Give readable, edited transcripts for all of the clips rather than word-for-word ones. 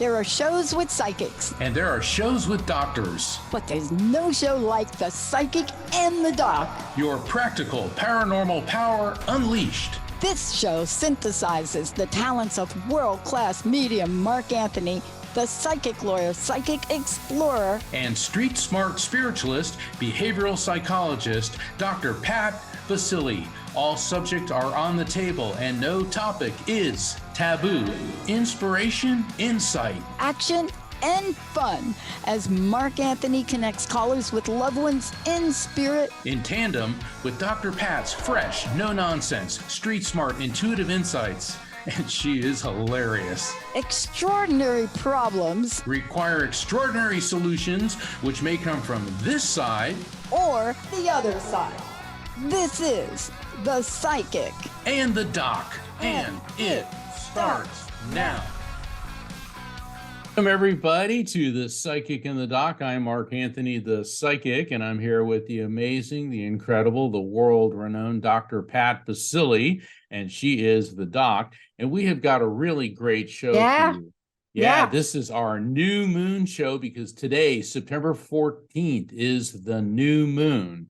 There are shows with psychics. And there are shows with doctors. But there's no show like The Psychic and the Doc. Your practical paranormal power unleashed. This show synthesizes the talents of world-class medium Mark Anthony, the psychic lawyer, psychic explorer, and street smart spiritualist, behavioral psychologist, Dr. Pat Baccili. All subjects are on the table and no topic is taboo. Inspiration, insight, action, and fun as Mark Anthony connects callers with loved ones in spirit. In tandem with Dr. Pat's fresh, no-nonsense, street smart, intuitive insights. And she is hilarious. Extraordinary problems require extraordinary solutions, which may come from this side or the other side. This is The Psychic and the Doc, and it starts now. Welcome everybody to The Psychic and the Doc. I'm Mark Anthony, the Psychic, and I'm here with the amazing, the incredible, the world-renowned Dr. Pat Baccili, and she is the Doc. And we have got a really great show for you. Yeah, this is our new moon show because today, September 14th, is the new moon.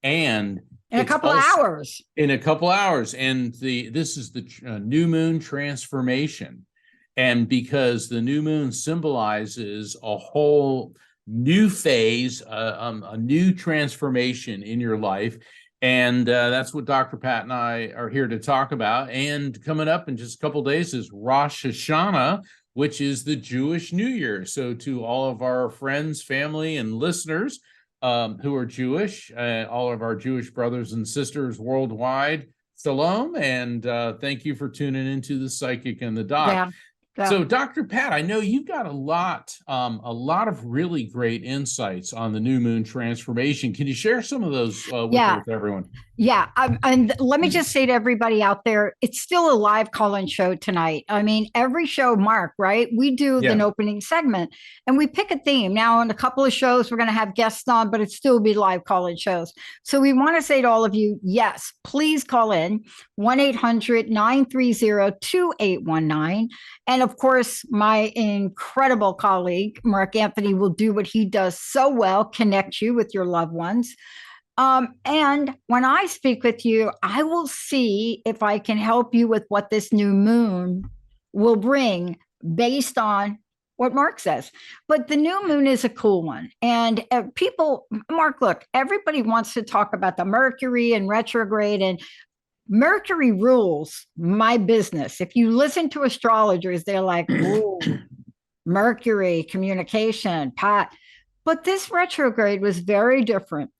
And in a couple of hours. In a couple hours. And this is the new moon transformation. And because the new moon symbolizes a whole new phase, a new transformation in your life. And that's what Dr. Pat and I are here to talk about. And coming up in just a couple of days is Rosh Hashanah, which is the Jewish New Year. So to all of our friends, family, and listeners who are Jewish, all of our Jewish brothers and sisters worldwide, shalom, and thank you for tuning into The Psychic and the Doc. Yeah. So, Dr. Pat, I know you've got a lot of really great insights on the new moon transformation. Can you share some of those with everyone? Yeah. And let me just say to everybody out there, it's still a live call-in show tonight. I mean, every show, Mark, right? We do an opening segment and we pick a theme. Now, in a couple of shows, we're going to have guests on, but it still be live call-in shows. So we want to say to all of you, yes, please call in 1-800-930-2819. And of course, my incredible colleague, Mark Anthony, will do what he does so well, connect you with your loved ones. And when I speak with you, I will see if I can help you with what this new moon will bring based on what Mark says. But the new moon is a cool one. And people, Mark, look, everybody wants to talk about the Mercury and retrograde, and Mercury rules my business. If you listen to astrologers, they're like, ooh, Mercury, communication, Pat. But this retrograde was very different.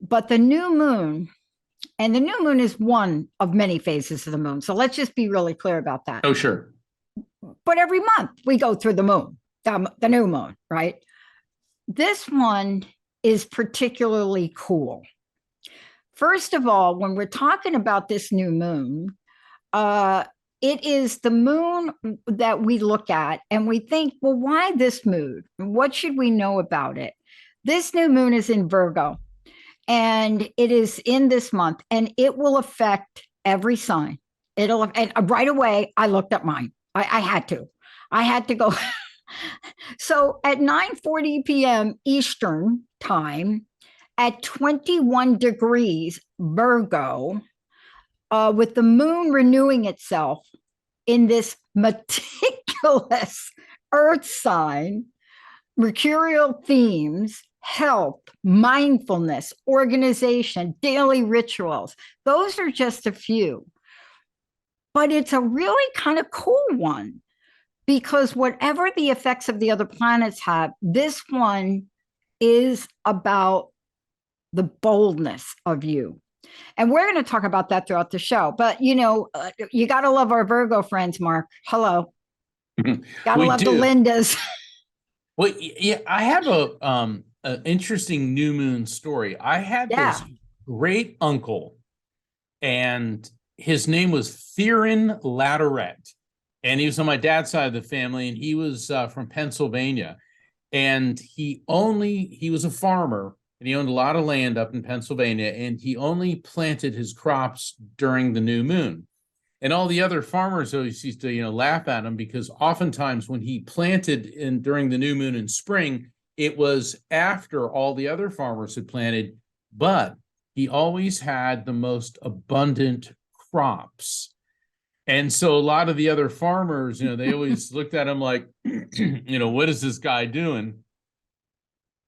But the new moon, and the new moon is one of many phases of the moon. So let's just be really clear about that. Oh, sure. But every month we go through the moon, the new moon, right? This one is particularly cool. First of all, when we're talking about this new moon, it is the moon that we look at and we think, well, why this moon? What should we know about it? This new moon is in Virgo. And it is in this month, and it will affect every sign. And right away, I looked at mine. I had to go. So at 9:40 p.m. Eastern time, at 21 degrees Virgo, with the moon renewing itself in this meticulous earth sign, mercurial themes, health, mindfulness, organization, daily rituals. Those are just a few. But it's a really kind of cool one because whatever the effects of the other planets have, this one is about the boldness of you. And we're going to talk about that throughout the show. But, you know, you got to love our Virgo friends, Mark. Hello. Got to love the Lindas. Well, yeah, I have an interesting new moon story. I had this great uncle, and his name was Theron Latterette, and he was on my dad's side of the family, and he was from Pennsylvania, and he was a farmer, and he owned a lot of land up in Pennsylvania, and he only planted his crops during the new moon. And all the other farmers always used to, laugh at him because oftentimes when he planted during the new moon in spring, it was after all the other farmers had planted, but he always had the most abundant crops. And so a lot of the other farmers, they always looked at him like, what is this guy doing?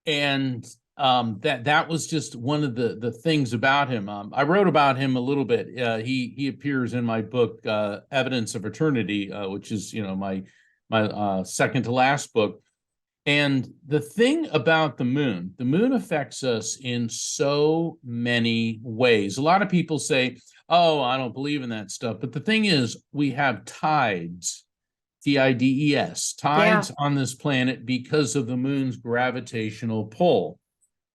And that was just one of the things about him. I wrote about him a little bit. He appears in my book, Evidence of Eternity, which is my second to last book. And the thing about the moon affects us in so many ways. A lot of people say, "Oh, I don't believe in that stuff." But the thing is, we have tides. TIDES, tides on this planet because of the moon's gravitational pull.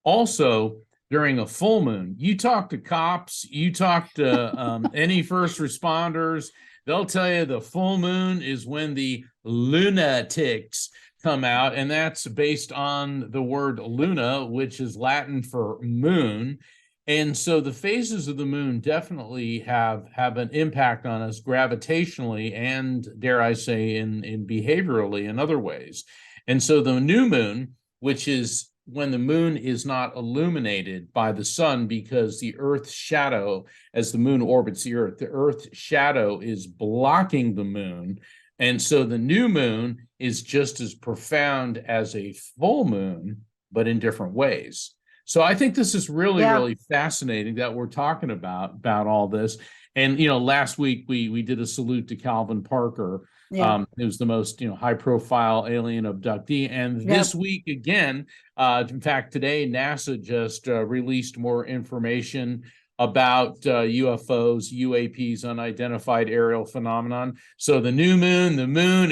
Also, during a full moon, you talk to cops, you talk to any first responders, they'll tell you the full moon is when the lunatics come out, and that's based on the word luna, which is Latin for moon. And so the phases of the moon definitely have an impact on us gravitationally and, dare I say, in behaviorally in other ways. And so the new moon, which is when the moon is not illuminated by the sun because the Earth's shadow, as the moon orbits the Earth's shadow is blocking the moon. And so the new moon is just as profound as a full moon, but in different ways. So I think this is really, really fascinating that we're talking about all this. And, last week we did a salute to Calvin Parker. It was the most, high profile alien abductee. And this week again, in fact, today, NASA just released more information about UFOs, UAPs, unidentified aerial phenomenon. So the new moon,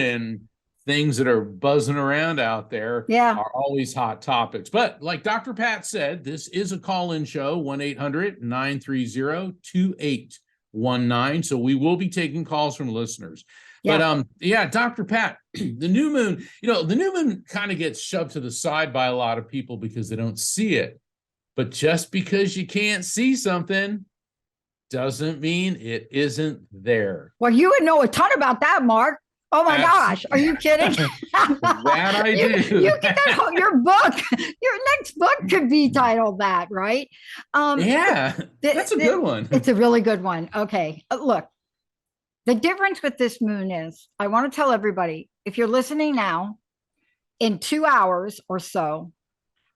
and things that are buzzing around out there are always hot topics. But like Dr. Pat said, this is a call-in show, 1-800-930-2819. So we will be taking calls from listeners. But Dr. Pat, the new moon, the new moon kind of gets shoved to the side by a lot of people because they don't see it. But just because you can't see something doesn't mean it isn't there. Well, you would know a ton about that, Mark. Oh my gosh, are you kidding? That I do. You get that your book, your next book could be titled that, right? That's a good one. It's a really good one. Okay, look, the difference with this moon is, I want to tell everybody, if you're listening now, in 2 hours or so,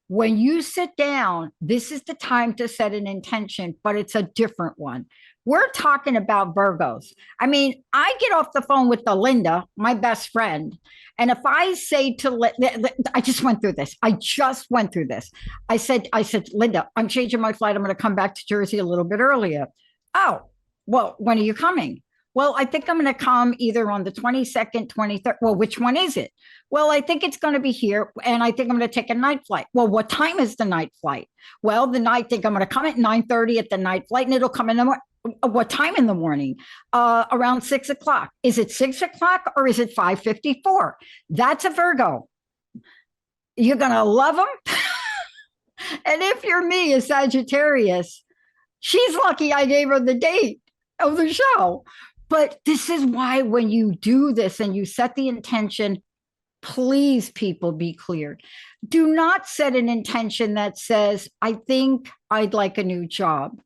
when you sit down, this is the time to set an intention, but it's a different one. We're talking about Virgos. I mean, I get off the phone with Linda, my best friend, and if I say to, I just went through this. I said, Linda, I'm changing my flight. I'm going to come back to Jersey a little bit earlier. Oh, well, when are you coming? Well, I think I'm going to come either on the 22nd, 23rd. Well, which one is it? Well, I think it's going to be here, and I think I'm going to take a night flight. Well, what time is the night flight? Well, I think I'm going to come at 9:30 at the night flight, and it'll come in the morning. What time in the morning? Around 6 o'clock. Is it 6 o'clock or is it 5:54? That's a Virgo. You're going to love them. And if you're me, a Sagittarius, she's lucky I gave her the date of the show. But this is why when you do this and you set the intention, please, people, be clear. Do not set an intention that says, I think I'd like a new job.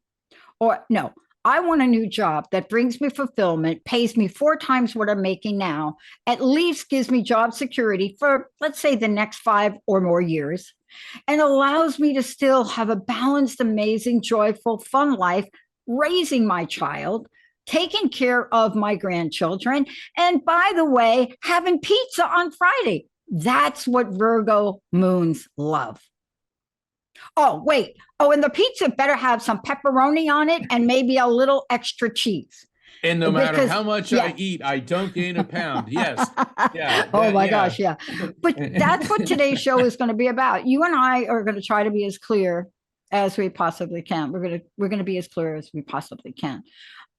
Or no, I want a new job that brings me fulfillment, pays me 4 times what I'm making now, at least gives me job security for, let's say, the next 5 or more years, and allows me to still have a balanced, amazing, joyful, fun life, raising my child, taking care of my grandchildren, and by the way, having pizza on Friday. That's what Virgo moons love. Oh, wait. Oh, and the pizza better have some pepperoni on it and maybe a little extra cheese. And no matter how much I eat, I don't gain a pound. Yes. Yeah. Oh my gosh. Yeah. But that's what today's show is going to be about. You and I are going to try to be as clear as we possibly can. We're going to be as clear as we possibly can.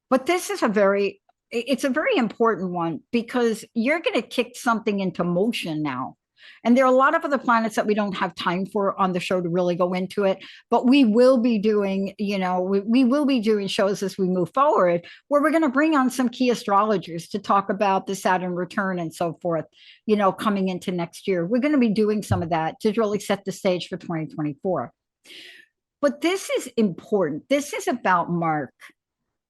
But this is it's a very important one because you're going to kick something into motion now. And there are a lot of other planets that we don't have time for on the show to really go into it, but we will be doing, we will be doing shows as we move forward where we're going to bring on some key astrologers to talk about the Saturn return and so forth, coming into next year. We're going to be doing some of that to really set the stage for 2024. But this is important. This is about, Mark,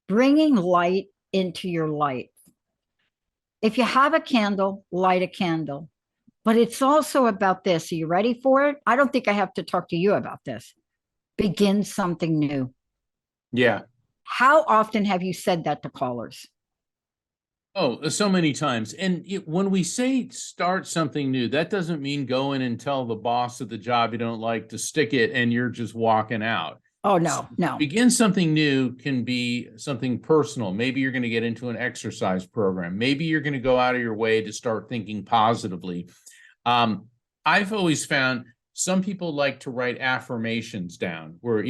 bringing light into your life. If you have a candle, light a candle. But it's also about this. Are you ready for it? I don't think I have to talk to you about this. Begin something new. Yeah. How often have you said that to callers? Oh, so many times. And when we say start something new, that doesn't mean go in and tell the boss of the job you don't like to stick it and you're just walking out. Oh, no. Begin something new can be something personal. Maybe you're going to get into an exercise program. Maybe you're going to go out of your way to start thinking positively. I've always found some people like to write affirmations down where,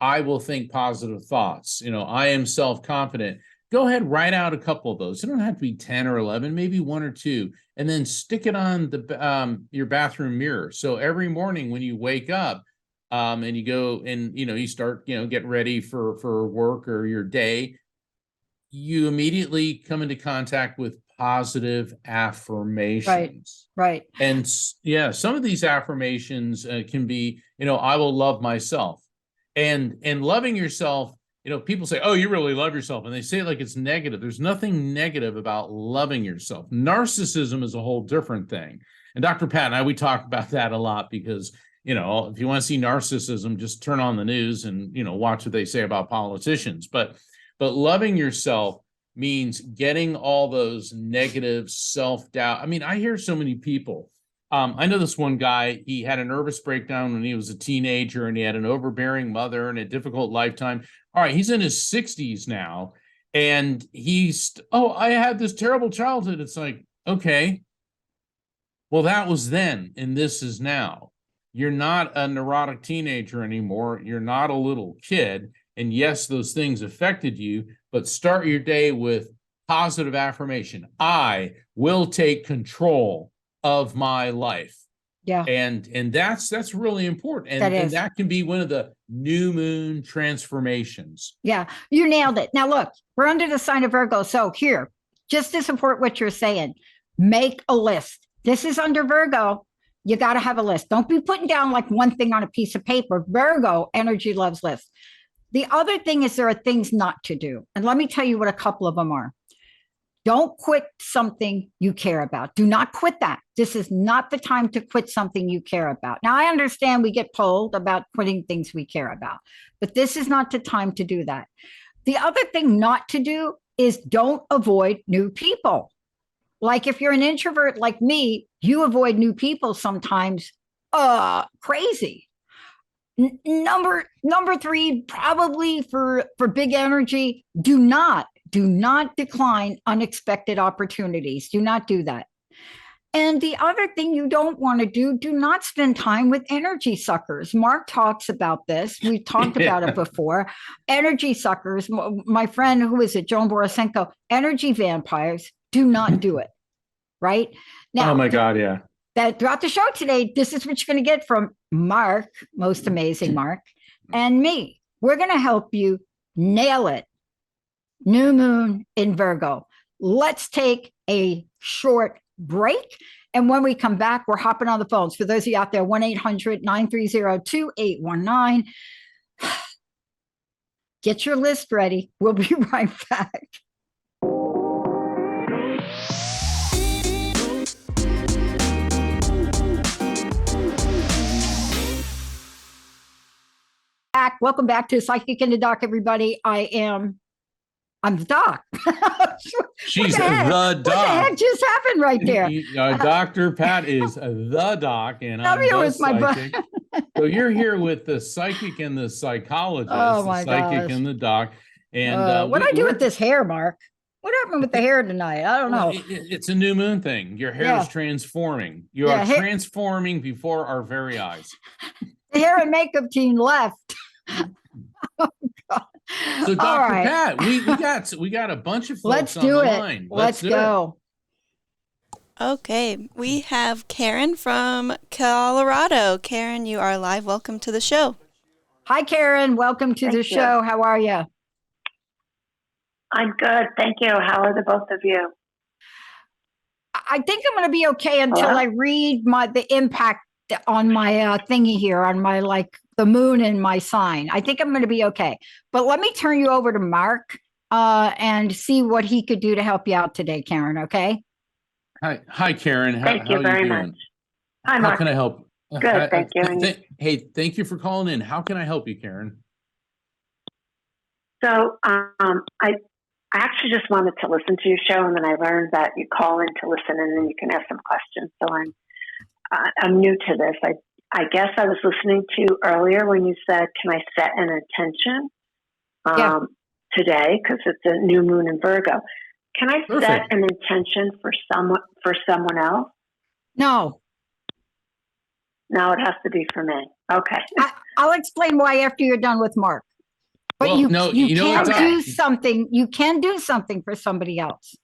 I will think positive thoughts. I am self-confident. Go ahead, write out a couple of those. It don't have to be 10 or 11, maybe 1 or 2, and then stick it on your bathroom mirror. So every morning when you wake up, and you go and, you start, get ready for work or your day, you immediately come into contact with positive affirmations. Right. And yeah, some of these affirmations can be, I will love myself. And loving yourself, people say, oh, you really love yourself. And they say it like it's negative. There's nothing negative about loving yourself. Narcissism is a whole different thing. And Dr. Pat and I, we talk about that a lot because if you want to see narcissism, just turn on the news and, watch what they say about politicians. But loving yourself means getting all those negative self-doubt. I mean, I hear so many people. I know this one guy, he had a nervous breakdown when he was a teenager and he had an overbearing mother and a difficult lifetime. All right, he's in his 60s now. And I had this terrible childhood. It's like, okay, well, that was then and this is now. You're not a neurotic teenager anymore. You're not a little kid. And yes, those things affected you, but start your day with positive affirmation. I will take control of my life. Yeah. And that's really important. And that can be one of the new moon transformations. Yeah, you nailed it. Now look, we're under the sign of Virgo. So here, just to support what you're saying, make a list. This is under Virgo. You got to have a list. Don't be putting down like one thing on a piece of paper. Virgo energy loves lists. The other thing is there are things not to do. And let me tell you what a couple of them are. Don't quit something you care about. Do not quit that. This is not the time to quit something you care about. Now, I understand we get told about quitting things we care about, but this is not the time to do that. The other thing not to do is don't avoid new people. Like if you're an introvert like me, you avoid new people sometimes. Crazy. Number 3, probably for big energy, do not decline unexpected opportunities. Do not do that. And the other thing you don't want to do not spend time with energy suckers. Mark talks about this. We've talked about it before. Energy suckers, my friend, who is it, Joan Borisenko, energy vampires, do not do it. Right? Now, oh my God, yeah. That throughout the show today, this is what you're going to get from Mark, most amazing Mark, and me. We're going to help you nail it. New moon in Virgo. Let's take a short break. And when we come back, we're hopping on the phones. For those of you out there, 1-800-930-2819. Get your list ready. We'll be right back. Welcome back to Psychic in the Doc, everybody. I'm the doc. She's the doc. What the heck just happened right there? Dr. Pat is the doc, and I'm here with psychic. So you're here with the psychic and the psychologist, the psychic and the doc. And what do I do with this hair, Mark? What happened with the hair tonight? I don't know. It's a new moon thing. Your hair is transforming. You are transforming before our very eyes. The hair and makeup team left. Oh, God. So, Dr. Pat, we got a bunch of folks on the line. Let's go. Okay, we have Karen from Colorado. Karen, you are live. Welcome to the show. Hi, Karen. Welcome to the Thank you. show. How are you? I'm good. Thank you. How are the both of you? I think I'm going to be okay until Hello? I read the impact on my thingy here, on my the moon and my sign. I think I'm going to be okay. But let me turn you over to Mark and see what he could do to help you out today, Karen. Okay. Hi, Karen. Thank you how very you much. doing? Hi, How Mark. can I help? Good, thank you. Hey, thank you for calling in. How can I help you, Karen? So I actually just wanted to listen to your show, and then I learned that you call in to listen, and then you can ask some questions. So I'm new to this. I guess I was listening to you earlier when you said, "Can I set an intention today?" Because it's a new moon in Virgo. Can I set Perfect. an intention for someone else? No, No, it has to be for me. Okay. I'll explain why after you're done with Mark. But Well, you no, you you know can what, do something. You can do something for somebody else,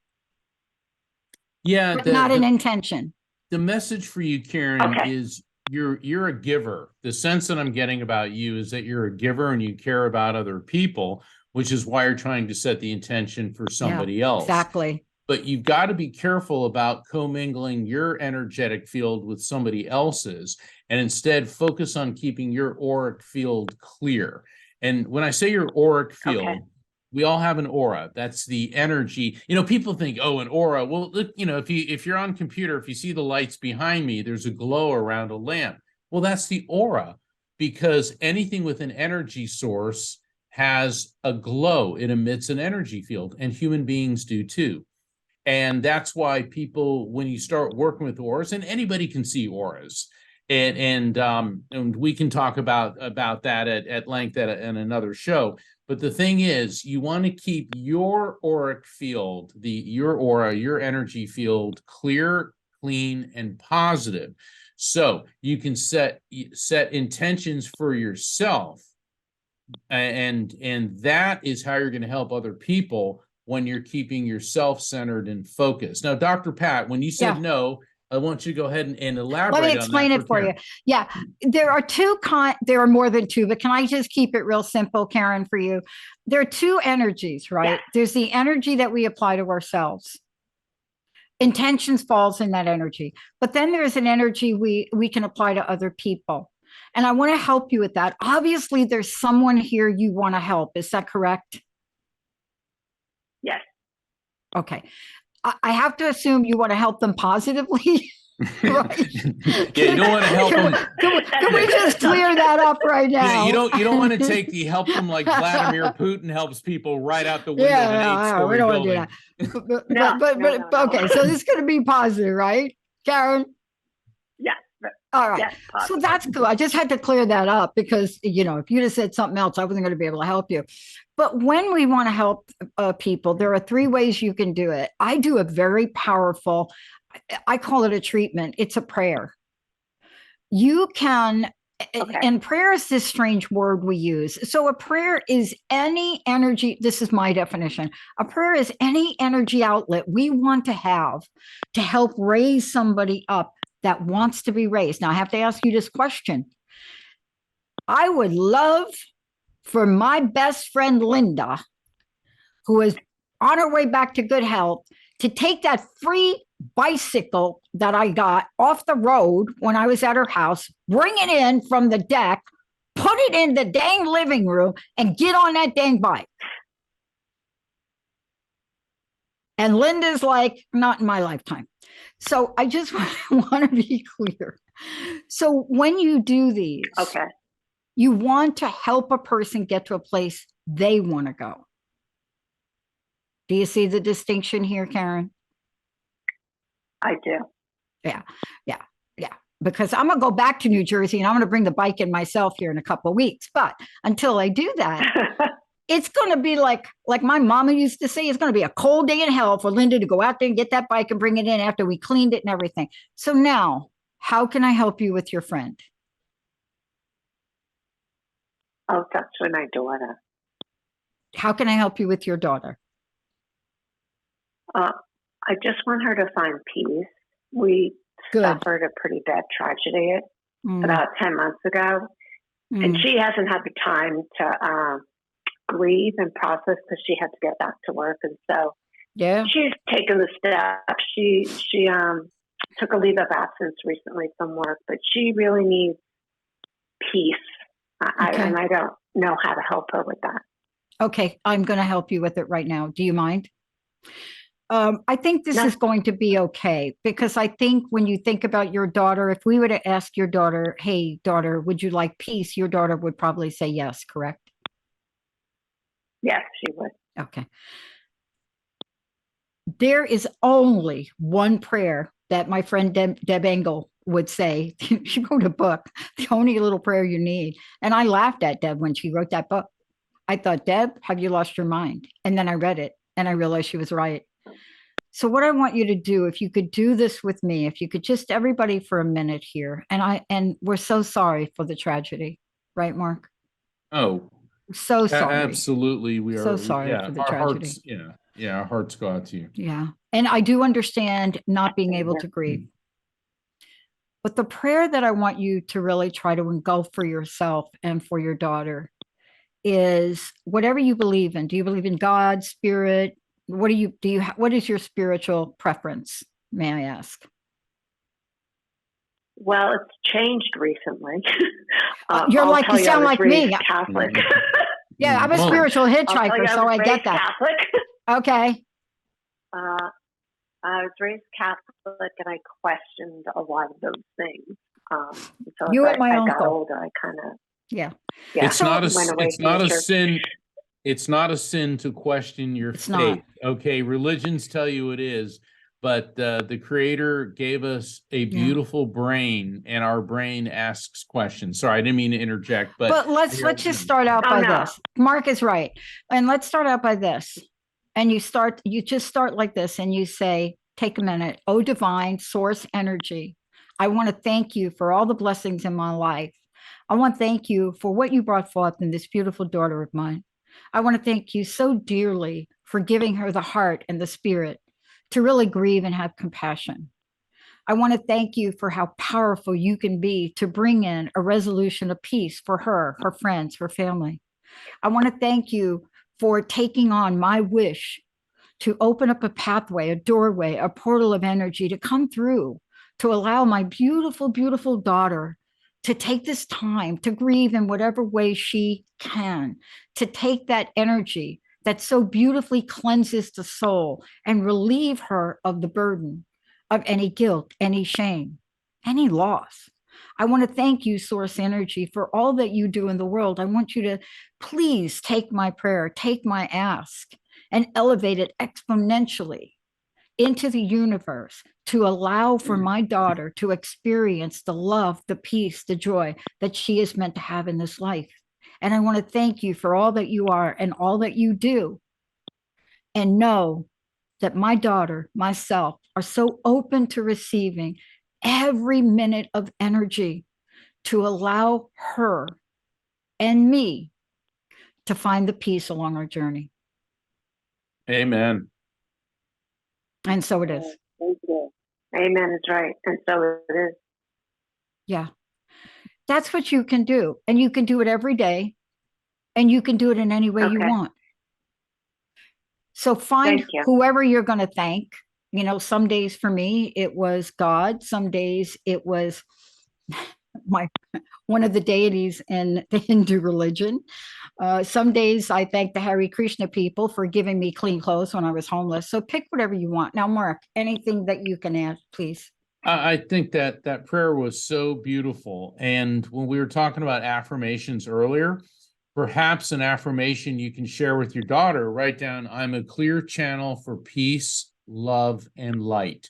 Yeah, but not an intention. the message for you, Karen, Okay. is you're a giver. The sense that I'm getting about you is that you're a giver and you care about other people, which is why you're trying to set the intention for somebody else. Exactly. But you've got to be careful about commingling your energetic field with somebody else's, and instead focus on keeping your auric field clear. And when I say your auric field, Okay. we all have an aura. That's the energy. People think, oh, an aura. Well, look, if you're on computer, if you see the lights behind me, there's a glow around a lamp. Well, that's the aura, because anything with an energy source has a glow. It emits an energy field, and human beings do too. And that's why people, when you start working with auras, and anybody can see auras, and we can talk about that at length in another show. But the thing is, you want to keep your auric field, your aura, your energy field clear, clean, and positive. So you can set intentions for yourself, and that is how you're going to help other people when you're keeping yourself centered and focused. Now, Dr. Pat, when you said no, I want you to go ahead and elaborate. Let me explain it for you. Yeah, there are there are more than two, but can I just keep it real simple, Karen, for you? There are two energies, right? Yeah. There's the energy that we apply to ourselves. Intentions falls in that energy, but then there's an energy we can apply to other people. And I want to help you with that. Obviously, there's someone here you want to help. Is that correct? Yes. Okay. I have to assume you want to help them positively. Right. Yeah, you don't want to help them. Can we just clear that up right now? Yeah, you don't want to take the help them like Vladimir Putin helps people right out the window of an 8-story we don't building. want to do that. No. Okay, so this is going to be positive, right, Karen? Yeah. All right. Yes, So positive. that's good. I just had to clear that up because, if you'd have said something else, I wasn't going to be able to help you. But when we want to help people, there are three ways you can do it. I do a very powerful, I call it a treatment. It's a prayer. You can, and prayer is this strange word we use. So a prayer is any energy. This is my definition. A prayer is any energy outlet we want to have to help raise somebody up that wants to be raised. Now I have to ask you this question. I would love for my best friend, Linda, who is on her way back to good health, to take that free bicycle that I got off the road when I was at her house, bring it in from the deck, put it in the dang living room, and get on that dang bike. And Linda's like, not in my lifetime. So I just want to be clear. So when you do these, you want to help a person get to a place they want to go. Do you see the distinction here, Karen? I do. Yeah. Because I'm going to go back to New Jersey and I'm going to bring the bike in myself here in a couple of weeks. But until I do that, it's going to be like my mama used to say, it's going to be a cold day in hell for Linda to go out there and get that bike and bring it in after we cleaned it and everything. So now, how can I help you with your friend? Oh, that's for my daughter. How can I help you with your daughter? I just want her to find peace we Good. suffered a pretty bad tragedy about 10 months ago. And she hasn't had the time to grieve and process because she had to get back to work. And so she's taken the step. She took a leave of absence recently from work, but she really needs peace. And I don't know how to help her with that. Okay, I'm going to help you with it right now. Do you mind? I think this is going to be okay, because I think when you think about your daughter, if we were to ask your daughter, hey, daughter, would you like peace? Your daughter would probably say yes, correct? Yes, she would. Okay. There is only one prayer that my friend Deb Engel would say. She wrote a book, The Only Little Prayer You Need. And I laughed at Deb when she wrote that book. I thought, Deb, have you lost your mind? And then I read it and I realized she was right. So what I want you to do, if you could do this with me, if you could just everybody for a minute here, and we're so sorry for the tragedy, right, Mark? Oh, so sorry. Absolutely. We are so sorry for the tragedy. Hearts, our hearts go out to you. Yeah. And I do understand not being able to grieve. But the prayer that I want you to really try to engulf for yourself and for your daughter is whatever you believe in. Do you believe in God, spirit? What is your spiritual preference? May I ask? Well, it's changed recently. You sound like me. Catholic. Yeah, I'm a spiritual hitchhiker, so I get that. Catholic. Okay. I was raised Catholic, and I questioned a lot of those things. So you as and my I uncle. got older, I kind of It's not a sin. It's not a sin to question your faith. Not. Okay, religions tell you it is, but the Creator gave us a beautiful brain, and our brain asks questions. Sorry, I didn't mean to interject, but let's just start out by this. Mark is right, and let's start out by this. And you just start like this, and you say, "Take a minute, oh divine source energy, I want to thank you for all the blessings in my life. I want to thank you for what you brought forth in this beautiful daughter of mine. I want to thank you so dearly for giving her the heart and the spirit to really grieve and have compassion. I want to thank you for how powerful you can be to bring in a resolution of peace for her, her friends, her family. I want to thank you for taking on my wish to open up a pathway, a doorway, a portal of energy to come through, to allow my beautiful, beautiful daughter to take this time to grieve in whatever way she can, to take that energy that so beautifully cleanses the soul and relieve her of the burden of any guilt, any shame, any loss. I want to thank you, Source Energy, for all that you do in the world. I want you to please take my prayer, take my ask, and elevate it exponentially into the universe to allow for my daughter to experience the love, the peace, the joy that she is meant to have in this life. And I want to thank you for all that you are and all that you do. And know that my daughter, myself, are so open to receiving every minute of energy to allow her and me to find the peace along our journey. Amen. And so it is. Thank you. Amen is right. And so it is. Yeah. That's what you can do. And you can do it every day. And you can do it in any way you want. So find whoever you're going to thank. You know, some days for me, it was God. Some days it was one of the deities in the Hindu religion. Some days I thank the Hare Krishna people for giving me clean clothes when I was homeless. So pick whatever you want. Now, Mark, anything that you can add, please. I think that prayer was so beautiful. And when we were talking about affirmations earlier, perhaps an affirmation you can share with your daughter, write down, I'm a clear channel for peace, love, and light,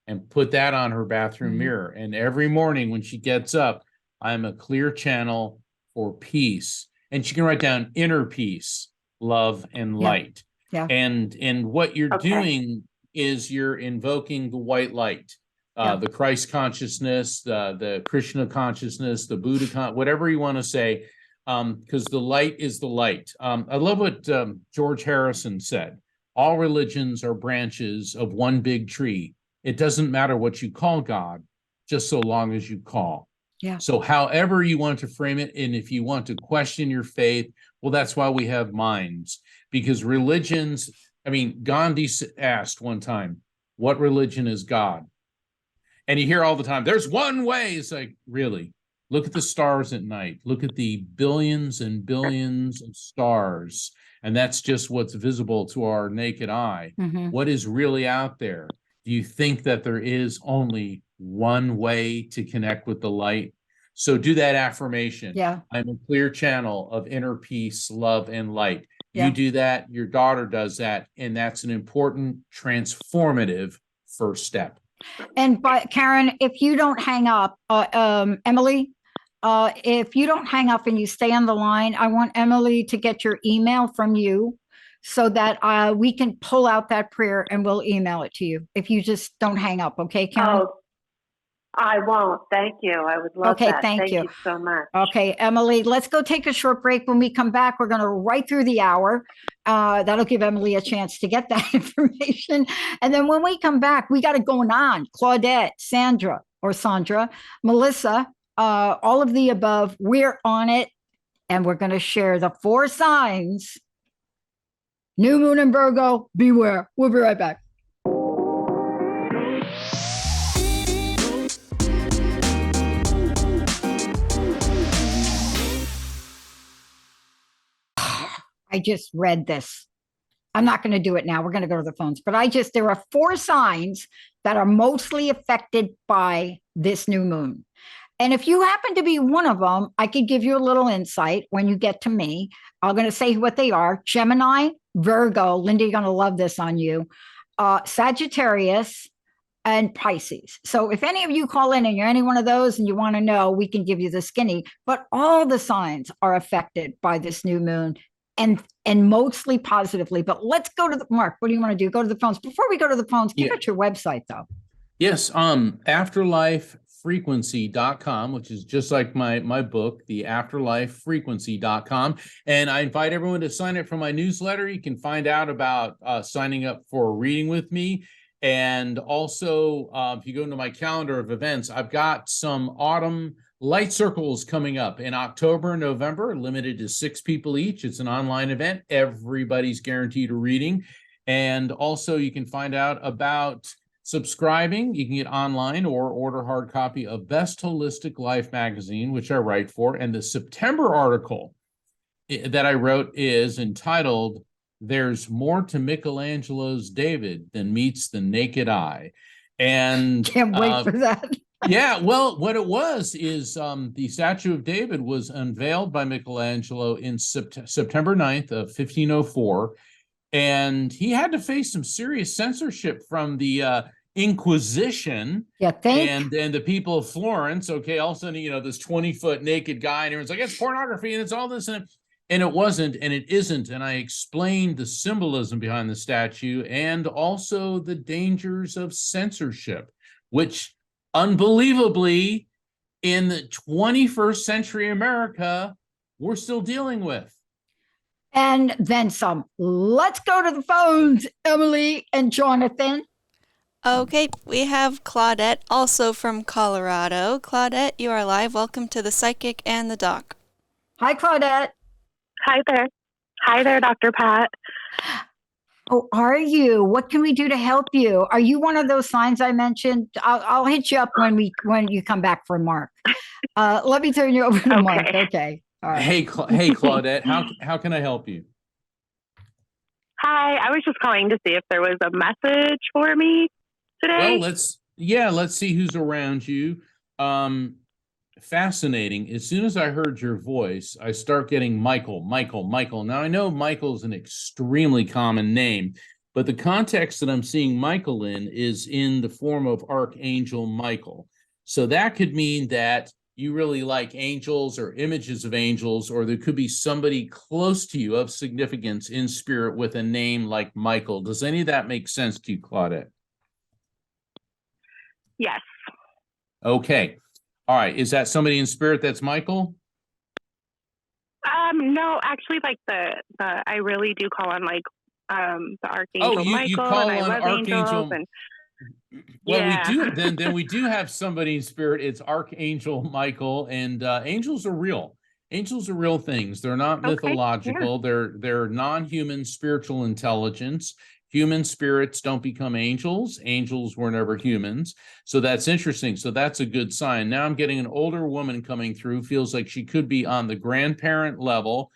and put that on her bathroom mirror. And every morning when she gets up, I'm a clear channel for peace. And she can write down inner peace, love, and light. Yeah. And what you're doing is you're invoking the white light, the Christ consciousness, the Krishna consciousness, the Buddha, whatever you want to say, because the light is the light. I love what George Harrison said. All religions are branches of one big tree, It doesn't matter what you call God, just so long as you call. Yeah. So however you want to frame it, and if you want to question your faith, well, that's why we have minds, because religions, I mean, Gandhi asked one time, what religion is God? And you hear all the time, there's one way. It's like, really? Look at the stars at night. Look at the billions and billions of stars. And that's just what's visible to our naked eye. Mhm. What is really out there? Do you think that there is only one way to connect with the light? So do that affirmation. Yeah. I'm a clear channel of inner peace, love, and light. Yeah. You do that, your daughter does that, and that's an important transformative first step. And by Karen, if you don't hang up, Emily, if you don't hang up and you stay on the line, I want Emily to get your email from you so that we can pull out that prayer and we'll email it to you. If you just don't hang up, okay, Karen? Oh, I won't. Thank you. I would love Okay, that. thank you. You so much. Okay, Emily, let's go take a short break. When we come back, we're going to right through the hour. That'll give Emily a chance to get that information. And then when we come back, we got it going on. Claudette, Sandra, Melissa, all of the above. We're on it. And we're going to share the 4 signs. New moon in Virgo, beware. We'll be right back. I just read this. I'm not going to do it now. We're going to go to the phones, but there are 4 signs that are mostly affected by this new moon. And if you happen to be one of them, I could give you a little insight when you get to me. I'm going to say what they are. Gemini, Virgo, Linda, you're going to love this on you. Sagittarius and Pisces. So if any of you call in and you're any one of those and you want to know, we can give you the skinny, but all the signs are affected by this new moon. And mostly positively. But let's go to Mark. What do you want to do? Go to the phones. Before we go to the phones, give us your website though. Yes, afterlifefrequency.com, which is just like my book, the afterlifefrequency.com. And I invite everyone to sign up for my newsletter. You can find out about signing up for a reading with me. And also, if you go into my calendar of events, I've got some autumn light circles coming up in October and November, limited to 6 people each. It's an online event. Everybody's guaranteed a reading. And also you can find out about subscribing. You can get online or order hard copy of Best Holistic Life magazine, which I write for. And the September article that I wrote is entitled, There's More to Michelangelo's David Than Meets the Naked Eye. And can't wait for that. Yeah, well, what it was is the statue of David was unveiled by Michelangelo in September 9th of 1504, and he had to face some serious censorship from the Inquisition. Yeah, and the people of Florence. Okay, all of a sudden, this 20-foot naked guy, and everyone's like, it's pornography, and it's all this, and it wasn't, and it isn't. And I explained the symbolism behind the statue and also the dangers of censorship, which unbelievably, in the 21st century America, we're still dealing with. And then some. Let's go to the phones, Emily and Jonathan. Okay, we have Claudette, also from Colorado. Claudette, you are live. Welcome to the Psychic and the Doc. Hi, Claudette. Hi there. Hi there, Dr. Pat. Oh, are you? What can we do to help you? Are you one of those signs I mentioned? I'll hit you up when you come back from Mark. Let me turn you over to Mark. Okay. All right. Hey, Claudette, how can I help you? Hi, I was just calling to see if there was a message for me today. Well, let's see who's around you. Fascinating. As soon as I heard your voice, I start getting Michael. Now, I know Michael's an extremely common name, but the context that I'm seeing Michael in is in the form of Archangel Michael. So that could mean that you really like angels or images of angels, or there could be somebody close to you of significance in spirit with a name like Michael. Does any of that make sense to you, Claudette? Yes. Okay. All right. Is that somebody in spirit that's Michael? No, actually, like I really do call on like the Archangel Michael, you call and I on love Archangel. angels. And Well, we Yeah. do then we do have somebody in spirit. It's Archangel Michael, and angels are real. Angels are real things. They're not Okay. mythological. They're non-human spiritual intelligence. Human spirits don't become angels. Angels were never humans. So that's interesting. So that's a good sign. Now I'm getting an older woman coming through, feels like she could be on the grandparent level.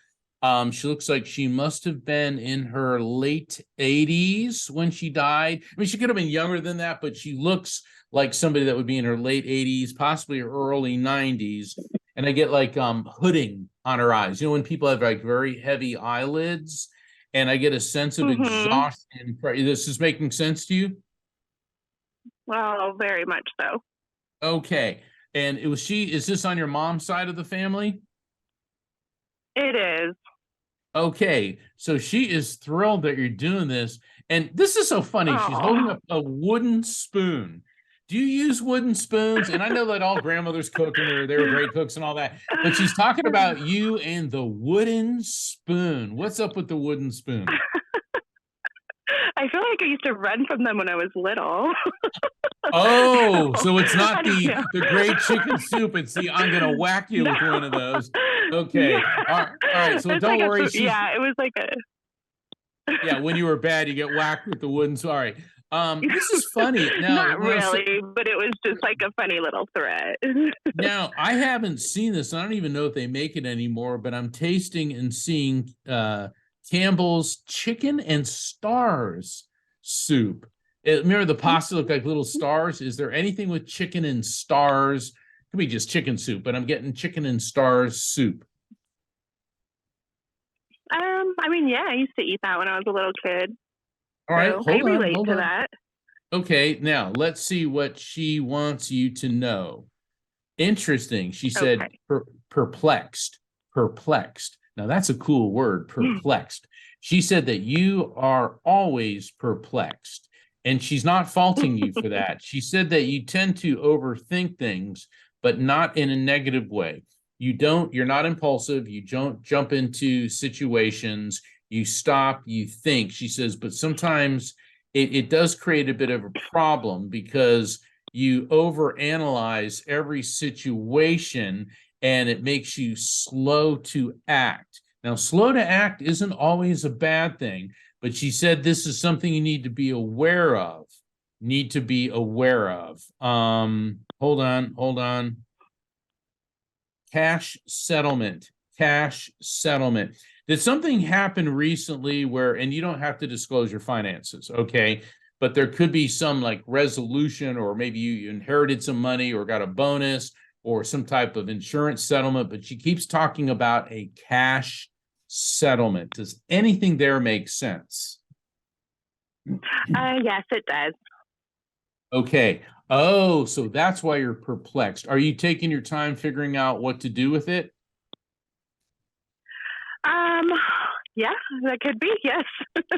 She looks like she must have been in her late 80s when she died. I mean, she could have been younger than that, but she looks like somebody that would be in her late 80s, possibly early 90s. And I get like hooding on her eyes. You know, when people have like very heavy eyelids, and I get a sense of Mm-hmm. exhaustion. This is making sense to you? Well, very much so. Okay. And is this on your mom's side of the family? It is. Okay, so she is thrilled that you're doing this. And this is so funny. She's holding up a wooden spoon. Do you use wooden spoons? And I know that all grandmothers cook and they're great cooks and all that, but she's talking about you and the wooden spoon. What's up with the wooden spoon? I feel like I used to run from them when I was little. Oh, so it's not the great chicken soup. It's the I'm gonna whack you with one of those. Okay. Yeah. All right. So It's don't like worry. it was like a. Yeah, when you were bad, you get whacked with the wooden. Sorry. This is funny. Now, Not really, but it was just like a funny little threat. Now, I haven't seen this. I don't even know if they make it anymore, but I'm tasting and seeing Campbell's chicken and stars soup. Remember the pasta look like little stars? Is there anything with chicken and stars? It could be just chicken soup, but I'm getting chicken and stars soup. I mean, yeah, I used to eat that when I was a little kid. All right, So I relate to on. that. Okay, now let's see what she wants you to know. Interesting. She said perplexed. Now that's a cool word, perplexed. She said that you are always perplexed, and she's not faulting you for that. She said that you tend to overthink things, but not in a negative way. You're not impulsive. You don't jump into situations. You stop, you think. She says, but sometimes it does create a bit of a problem because you overanalyze every situation and it makes you slow to act. Now, slow to act isn't always a bad thing, but she said this is something you need to be aware of. Hold on. Cash settlement. Did something happen recently where, and you don't have to disclose your finances, okay? But there could be some like resolution, or maybe you inherited some money or got a bonus or some type of insurance settlement, but she keeps talking about a cash settlement. Does anything there make sense? Yes, it does. Okay. Oh, so that's why you're perplexed. Are you taking your time figuring out what to do with it? Yeah, that could be. Yes,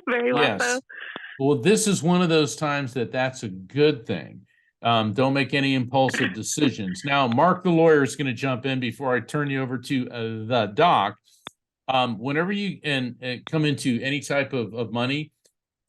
very well Yes. so. Well, this is one of those times that's a good thing. Don't make any impulsive decisions. Now, Mark the lawyer is going to jump in before I turn you over to the doc. Whenever you come into any type of money,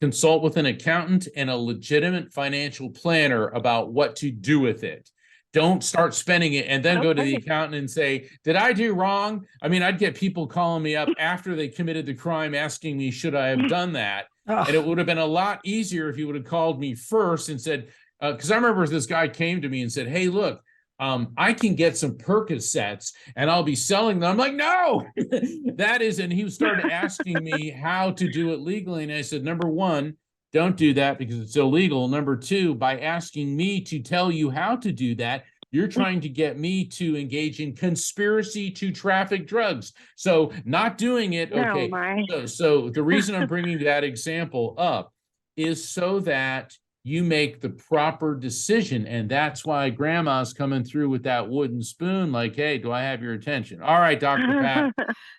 consult with an accountant and a legitimate financial planner about what to do with it. Don't start spending it and then go to the accountant and say, did I do wrong? I mean, I'd get people calling me up after they committed the crime asking me, should I have done that? And it would have been a lot easier if you would have called me first and said, because I remember this guy came to me and said, hey, look, I can get some Percocets and I'll be selling them. I'm like, no, and he started asking me how to do it legally. And I said, number one, don't do that because it's illegal. Number two, by asking me to tell you how to do that, you're trying to get me to engage in conspiracy to traffic drugs. So not doing it. Okay. So the reason I'm bringing that example up is so that you make the proper decision. And that's why grandma's coming through with that wooden spoon. Like, hey, do I have your attention? All right, Dr. Pat.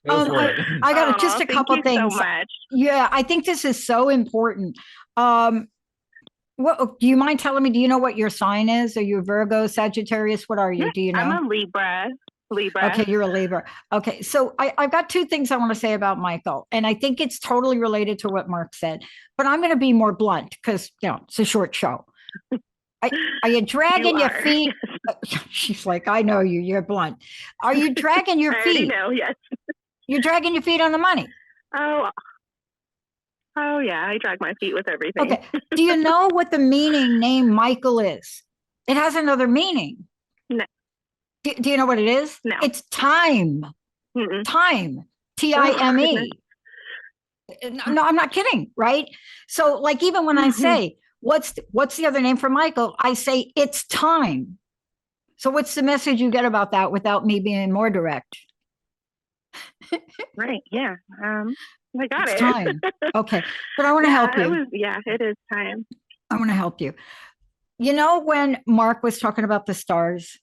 Go for it. I got just a couple things. So much. Yeah, I think this is so important. What do you mind telling me? Do you know what your sign is? Are you a Virgo, Sagittarius? What are you? Do you know? I'm a Libra. Okay, you're a Libra. Okay, so I've got two things I want to say about Michael, and I think it's totally related to what Mark said, but I'm going to be more blunt because it's a short show. Are you dragging your are. feet? She's like, I know you. You're blunt. Are you dragging your I already feet? know. Yes. You're dragging your feet on the money. Oh. Oh yeah. I drag my feet with everything. Okay. Do you know what the meaning name Michael is? It has another meaning. No. Do you know what it is? No. It's time. Mm-mm. Time. Oh, Time. No, I'm not kidding, right? So, like, even when I say, what's the other name for Michael? I say it's time. So, what's the message you get about that without me being more direct? Right. Yeah. I got It's it. time. Okay, but I want to help you. It is time. I want to help you. You know, when Mark was talking about the stars,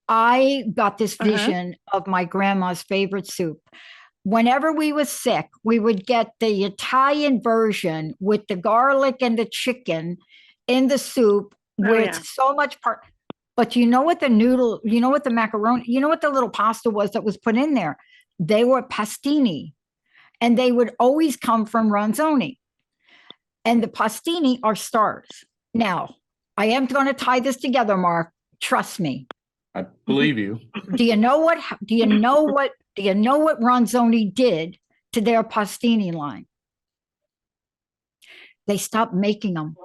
I got this vision of my grandma's favorite soup. Whenever we was sick, we would get the Italian version with the garlic and the chicken in the soup with so much part. But you know what the noodle, you know what the macaroni, you know what the little pasta was that was put in there? They were pastini, and they would always come from Ronzoni. And the pastini are stars. Now, I am going to tie this together, Mark. Trust me. I believe you. Do you know what Ronzoni did to their pastini line? They stopped making them.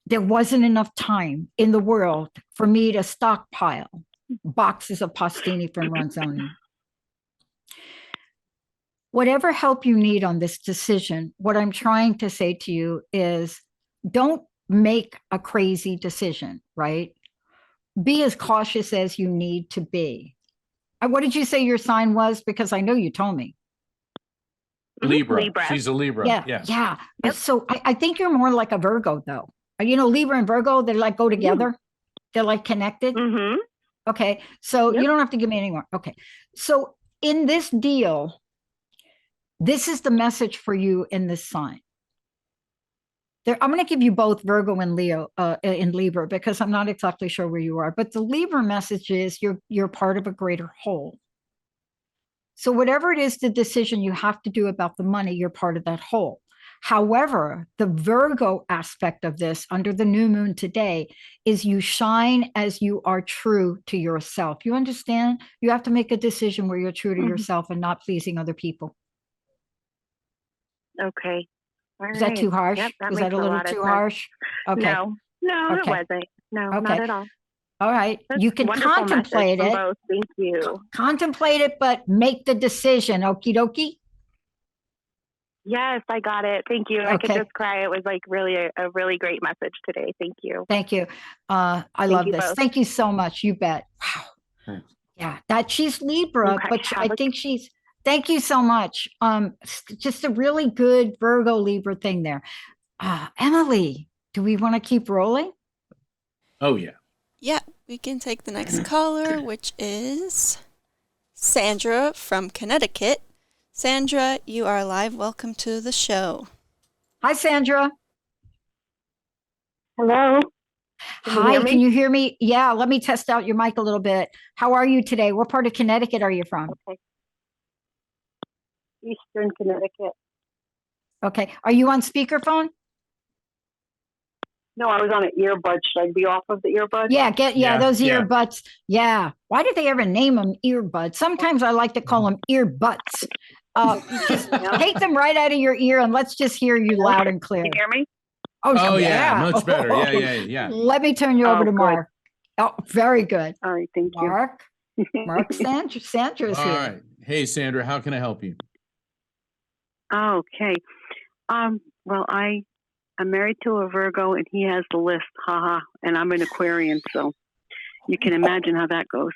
There wasn't enough time in the world for me to stockpile boxes of pastini from Ronzoni. Whatever help you need on this decision, what I'm trying to say to you is don't make a crazy decision, right? Be as cautious as you need to be. What did you say your sign was? Because I know you told me. Libra. She's a Libra. Yeah. Yep. So I think you're more like a Virgo, though. You know, Libra and Virgo, they like go together. They're like connected. Okay. So you don't have to give me any more. Okay. So in this deal, this is the message for you in this sign. I'm going to give you both Virgo and Leo in Libra because I'm not exactly sure where you are. But the Libra message is you're part of a greater whole. So whatever it is, the decision you have to do about the money, you're part of that whole. However, the Virgo aspect of this under the new moon today is you shine as you are true to yourself. You understand? You have to make a decision where you're true to yourself and not pleasing other people. Okay. All Is that too harsh? Yep, Was that a little too harsh? Okay. No, it wasn't. No, not at all. All right. That's you can contemplate it. Both. Thank you. Contemplate it, but make the decision. Okie dokie. Yes, I got it. Thank you. I could just cry. It was like really a really great message today. Thank you. Thank you. I love this. Both. Thank you so much. You bet. Wow. Yeah, that she's Libra, but I think she's. Thank you so much. Just a really good Virgo Libra thing there. Emily, do we want to keep rolling? Oh, yeah. Yeah, we can take the next caller, which is Sandra from Connecticut. Sandra, you are live. Welcome to the show. Hi, Sandra. Hello. Hi, can you hear me? Yeah, let me test out your mic a little bit. How are you today? What part of Connecticut are you from? Okay. Eastern Connecticut. Okay. Are you on speakerphone? No, I was on an earbud. Should I be off of the earbud? Yeah, those earbuds. Yeah. Why did they ever name them earbuds? Sometimes I like to call them earbuds. Just take them right out of your ear and let's just hear you loud and clear. Can you hear me? Oh yeah, much better. Yeah. Let me turn you over to Mark. Oh, very good. All right, thank you. Mark Sandra's here. All right. Hey, Sandra, how can I help you? Okay. Well, I'm married to a Virgo and he has the list. Haha. And I'm an Aquarian, so you can imagine how that goes.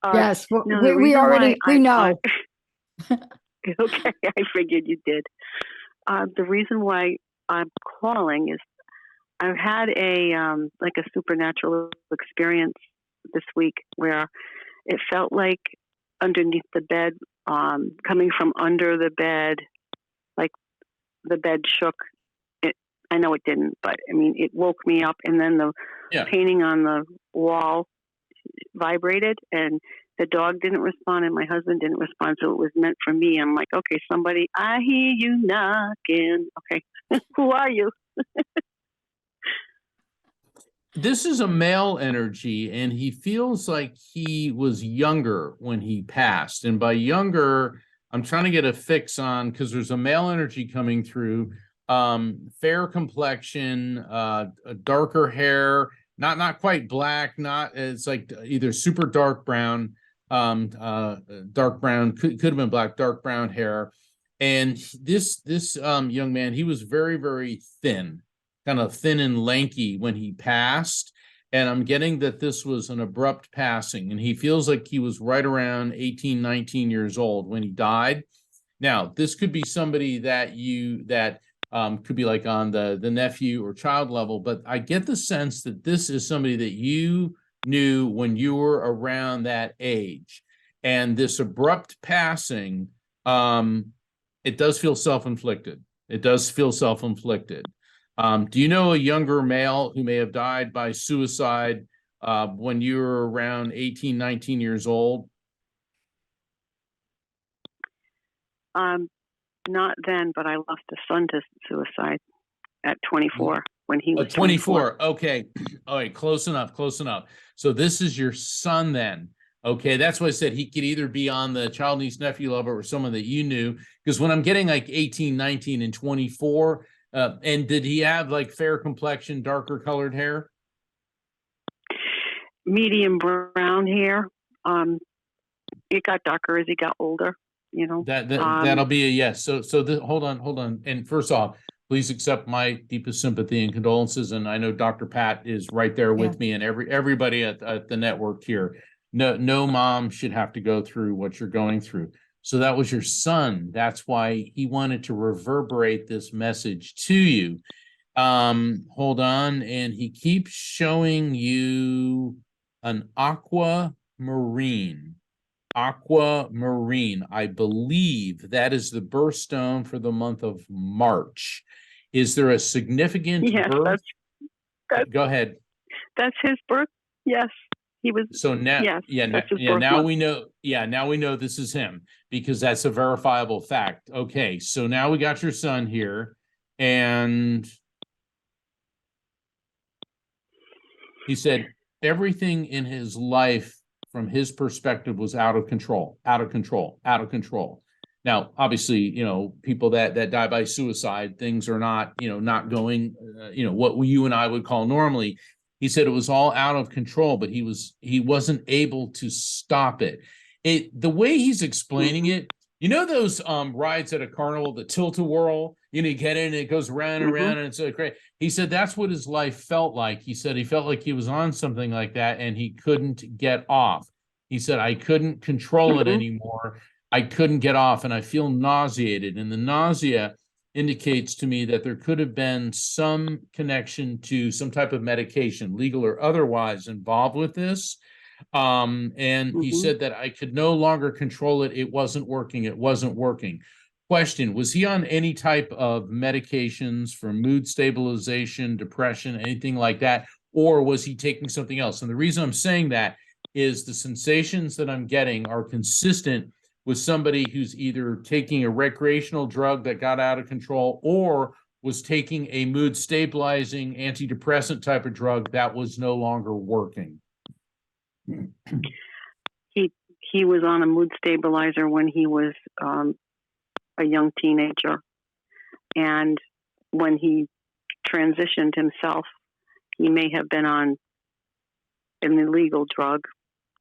Yes, we know. Okay, I figured you did. The reason why I'm calling is I've had a supernatural experience this week where it felt like underneath the bed, coming from under the bed, like the bed shook. I know it didn't, but I mean, it woke me up, and then the painting on the wall vibrated, and The dog didn't respond and my husband didn't respond, so it was meant for me. I'm like, okay, somebody, I hear you knocking. Okay, who are you? This is a male energy, and he feels like he was younger when he passed. And by younger, I'm trying to get a fix on, because there's a male energy coming through, fair complexion, darker hair, not quite black, it's like either super dark brown, dark brown, could have been black, dark brown hair. And this young man, he was very, very thin, kind of thin and lanky when he passed. And I'm getting that this was an abrupt passing, and he feels like he was right around 18, 19 years old when he died. Now, this could be somebody that could be like on the nephew or child level, but I get the sense that this is somebody that you knew when you were around that age. And this abrupt passing, it does feel self-inflicted. It does feel self-inflicted. Do you know a younger male who may have died by suicide when you were around 18, 19 years old? Not then, but I lost a son to suicide at 24 when he was 24. Okay. All right. Close enough. Close enough. So this is your son then. Okay. That's why I said he could either be on the child, niece, nephew level or someone that you knew. Because when I'm getting like 18, 19, and 24, and did he have like fair complexion, darker colored hair? Medium brown hair. It got darker as he got older. You know, that'll be a yes. So hold on. And first off, please accept my deepest sympathy and condolences. And I know Dr. Pat is right there with me, and everybody at the network here. No mom should have to go through what you're going through. So that was your son. That's why he wanted to reverberate this message to you. Hold on, and he keeps showing you an aquamarine. Aquamarine. I believe that is the birthstone for the month of March. Is there a significant birth? That's, go ahead. That's his birth. Yes. He was. So now, now month. we know. Yeah, now we know this is him because that's a verifiable fact. Okay, so now we got your son here, and he said everything in his life from his perspective was out of control. Now, obviously, people that die by suicide, things are not, not going, what you and I would call normally. He said it was all out of control, but he wasn't able to stop it. The way he's explaining it, those rides at a carnival, the tilt-a-whirl, you get in and it goes round and round and it's so great. He said that's what his life felt like. He said he felt like he was on something like that and he couldn't get off. He said, I couldn't control it anymore. I couldn't get off and I feel nauseated. And the nausea indicates to me that there could have been some connection to some type of medication, legal or otherwise, involved with this. And he said that I could no longer control it. It wasn't working. Question, was he on any type of medications for mood stabilization, depression, anything like that? Or was he taking something else? And the reason I'm saying that is the sensations that I'm getting are consistent with somebody who's either taking a recreational drug that got out of control or was taking a mood stabilizing antidepressant type of drug that was no longer working. He was on a mood stabilizer when he was a young teenager, and when he transitioned himself, he may have been on an illegal drug.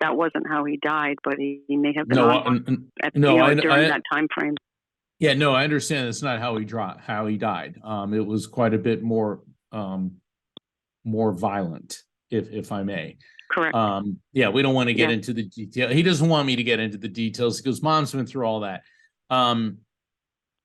That wasn't how he died, but he may have been during that time frame. Yeah, no, I understand that's not how he died. It was quite a bit more violent, if I may. Correct. Yeah, we don't want to get into the detail. He doesn't want me to get into the details because Mom's been through all that.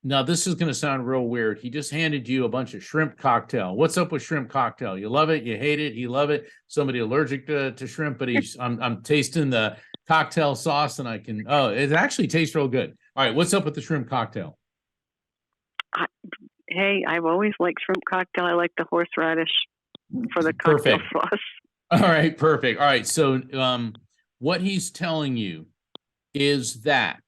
Now this is going to sound real weird. He just handed you a bunch of shrimp cocktail. What's up with shrimp cocktail? You love it? You hate it? You love it? Somebody allergic to shrimp, but I'm tasting the cocktail sauce and it actually tastes real good. All right, what's up with the shrimp cocktail? I've always liked shrimp cocktail. I like the horseradish for the cocktail sauce. All right, perfect. All right, so What he's telling you is that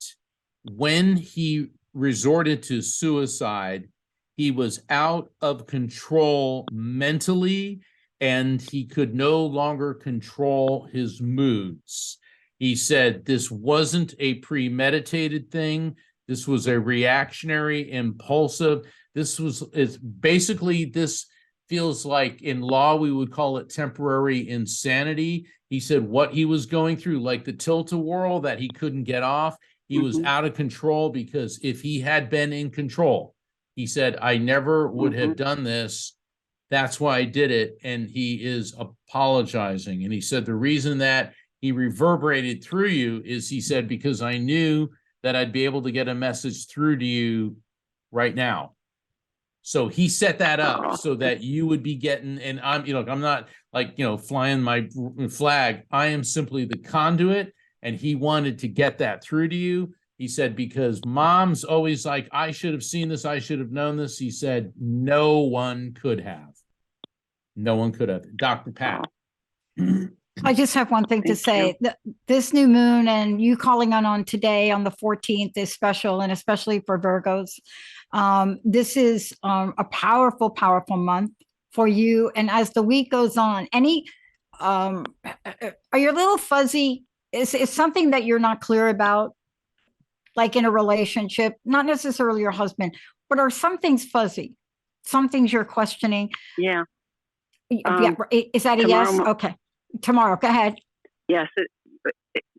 when he resorted to suicide, he was out of control mentally, and he could no longer control his moods. He said this wasn't a premeditated thing. This was a reactionary, impulsive. This feels like in law, we would call it temporary insanity. He said what he was going through, like the tilt-a-whirl that he couldn't get off, he was out of control, because if he had been in control, he said, I never would have done this. That's why I did it. And he is apologizing. And he said the reason that he reverberated through you is, he said, because I knew that I'd be able to get a message through to you right now. So he set that up so that you would be getting, and I'm not like, flying my flag. I am simply the conduit, and he wanted to get that through to you. He said, because mom's always like, I should have seen this. I should have known this. He said, no one could have. No one could have. Dr. Pat. I just have one thing to say. This new moon and you calling on today on the 14th is special, and especially for Virgos. This is a powerful, powerful month for you. And as the week goes on, are you a little fuzzy? Is something that you're not clear about, like in a relationship, not necessarily your husband, but are some things fuzzy? Some things you're questioning? Yeah. Is that a yes? Okay. Tomorrow, go ahead. Yes.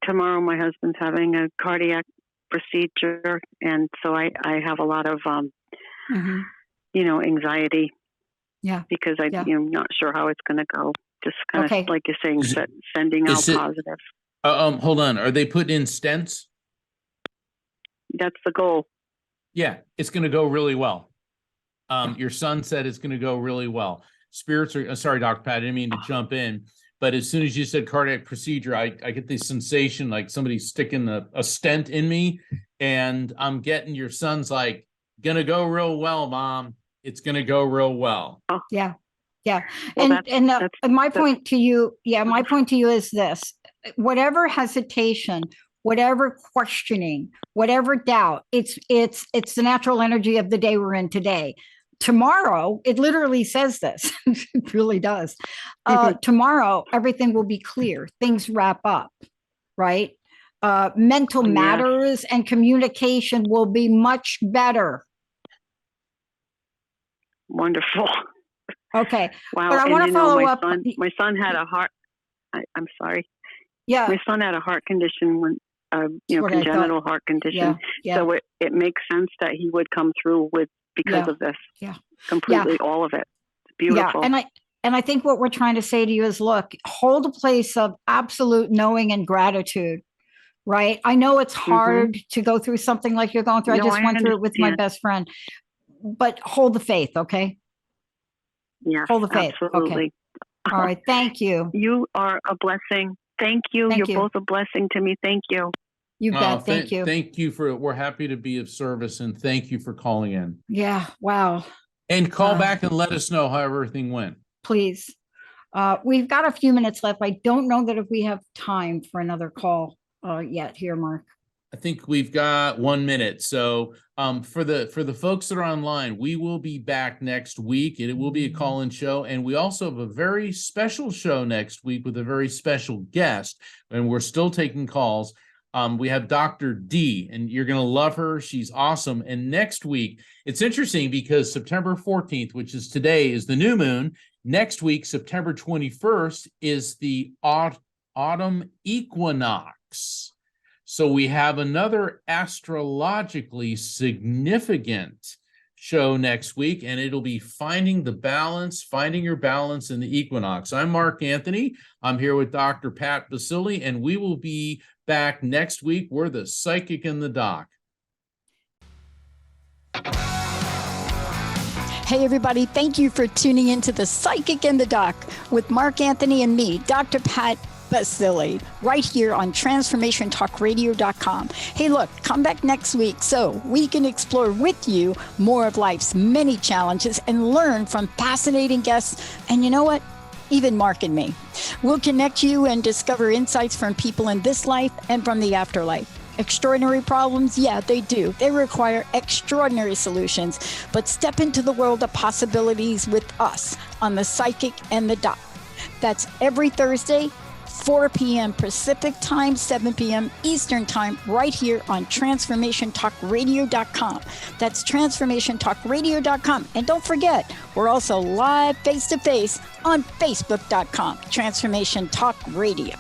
Tomorrow, my husband's having a cardiac procedure, and so I have a lot of anxiety. Yeah, because I'm not sure how it's going to go. Just kind of like you're saying, sending out positive. Hold on. Are they putting in stents? That's the goal. Yeah, it's going to go really well. Your son said it's going to go really well. Spirits are sorry, Dr. Pat, I didn't mean to jump in. But as soon as you said cardiac procedure, I get this sensation like somebody's sticking a stent in me, and I'm getting your son's like, gonna go real well, Mom. It's gonna go real well. Yeah. Yeah. Well, my point to you is this: whatever hesitation, whatever questioning, whatever doubt, it's the natural energy of the day we're in today. Tomorrow, it literally says this. It really does. Tomorrow, everything will be clear. Things wrap up, right? Mental matters and communication will be much better. Wonderful. Okay. Wow. But I want to follow up. My son had a heart. I'm sorry. Yeah. My son had a heart condition when, congenital heart condition. Yeah. So it makes sense that he would come through because of this. Yeah. Completely all of it. It's beautiful. Yeah. And I think what we're trying to say to you is, look, hold a place of absolute knowing and gratitude, right? I know it's hard to go through something like you're going through. I just went through it with my best friend, but hold the faith. Okay. Yeah. Hold the faith. Absolutely. Okay. All right. Thank you. You are a blessing. Thank you. You're both a blessing to me. Thank you. You bet. Thank you. Thank you we're happy to be of service, and thank you for calling in. Yeah. Wow. And call back and let us know how everything went. Please. We've got a few minutes left. I don't know that if we have time for another call yet here, Mark. I think we've got 1 minute. So for the folks that are online, we will be back next week. It will be a call-in show. And we also have a very special show next week with a very special guest. And we're still taking calls. We have Dr. D, and you're going to love her. She's awesome. And next week, it's interesting because September 14th, which is today, is the new moon. Next week, September 21st, is the autumn equinox. So we have another astrologically significant show next week, and it'll be finding your balance in the equinox. I'm Mark Anthony. I'm here with Dr. Pat Baccili, and we will be back next week. We're the Psychic in the Doc. Hey, everybody. Thank you for tuning into the Psychic in the Doc with Mark Anthony and me, Dr. Pat Baccili, right here on transformationtalkradio.com. Hey, look, come back next week so we can explore with you more of life's many challenges and learn from fascinating guests. And you know what? even Mark and me. We'll connect you and discover insights from people in this life and from the afterlife. Extraordinary problems? Yeah, they do. They require extraordinary solutions. But step into the world of possibilities with us on The Psychic and the Doc. That's every Thursday, 4 p.m. Pacific Time, 7 p.m. Eastern Time, right here on TransformationTalkRadio.com. That's TransformationTalkRadio.com. And don't forget, we're also live face-to-face on Facebook.com, Transformation Talk Radio.